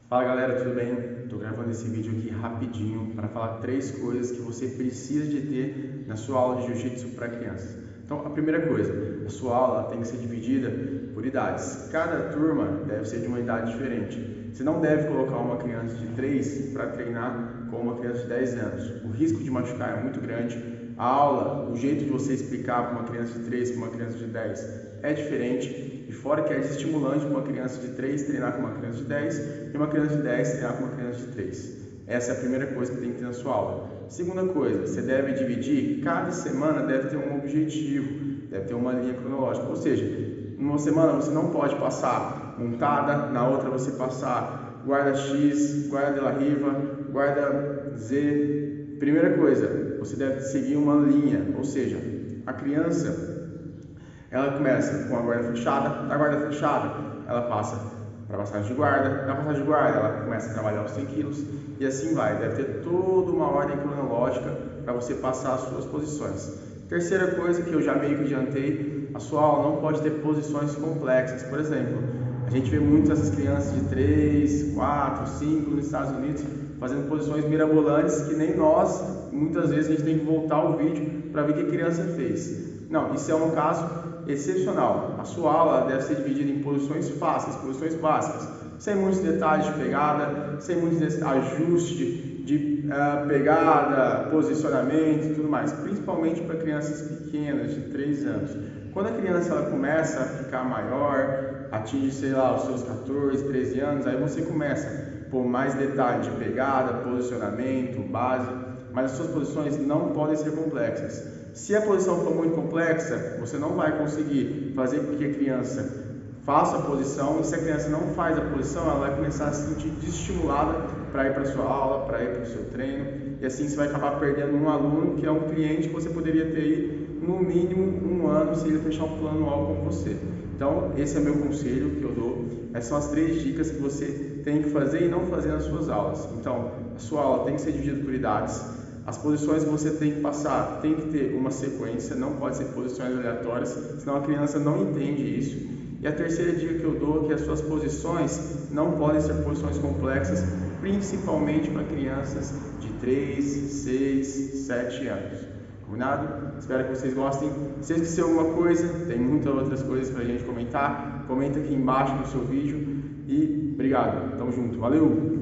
Fala galera, tudo bem? Estou gravando esse vídeo aqui rapidinho para falar 3 coisas que você precisa de ter na sua aula de Jiu-Jitsu para crianças. Então, a primeira coisa, a sua aula tem que ser dividida por idades. Cada turma deve ser de uma idade diferente. Você não deve colocar uma criança de 3 para treinar com uma criança de 10 anos. O risco de machucar é muito grande. A aula, o jeito de você explicar para uma criança de 3 para uma criança de 10 é diferente. E fora que é desestimulante para uma criança de 3 treinar com uma criança de 10 e uma criança de 10 treinar com uma criança de 3. Essa é a primeira coisa que tem que ter na sua aula. Segunda coisa, você deve dividir, cada semana deve ter um objetivo, deve ter uma linha cronológica. Ou seja, numa semana você não pode passar montada, na outra você passar guarda X, guarda de la riva, guarda Z. Primeira coisa, você deve seguir uma linha, ou seja, a criança ela começa com a guarda fechada, da guarda fechada ela passa para passagem de guarda, na passagem de guarda ela começa a trabalhar os 100 kg e assim vai, deve ter toda uma ordem cronológica para você passar as suas posições. Terceira coisa que eu já meio que adiantei, a sua aula não pode ter posições complexas. Por exemplo, a gente vê muitas essas crianças de 3, 4, 5 nos Estados Unidos fazendo posições mirabolantes que nem nós, muitas vezes a gente tem que voltar o vídeo para ver o que a criança fez. Não, isso é um caso excepcional. A sua aula deve ser dividida em posições fáceis, posições básicas, sem muitos detalhes de pegada, sem muitos ajustes de pegada, posicionamento e tudo mais, principalmente para crianças pequenas, de 3 anos. Quando a criança ela começa a ficar maior, atinge, sei lá, os seus 14, 13 anos, aí você começa a pôr mais detalhes de pegada, posicionamento, base, mas as suas posições não podem ser complexas. Se a posição for muito complexa, você não vai conseguir fazer com que a criança faça a posição, e se a criança não faz a posição, ela vai começar a se sentir desestimulada para ir para a sua aula, para ir para o seu treino, e assim você vai acabar perdendo um aluno que é um cliente que você poderia ter aí no mínimo 1 ano se ele fechar um plano anual com você. Então, esse é meu conselho que eu dou. Essas são as 3 dicas que você tem que fazer e não fazer nas suas aulas. Então, a sua aula tem que ser dividida por idades. As posições que você tem que passar tem que ter uma sequência, não pode ser posições aleatórias, senão a criança não entende isso. E a terceira dica que eu dou é que as suas posições não podem ser posições complexas, principalmente para crianças de 3, 6, 7 anos. Combinado? Espero que vocês gostem. Se esqueceu alguma coisa, tem muitas outras coisas para a gente comentar. Comenta aqui embaixo no seu vídeo e obrigado. Tamo junto. Valeu!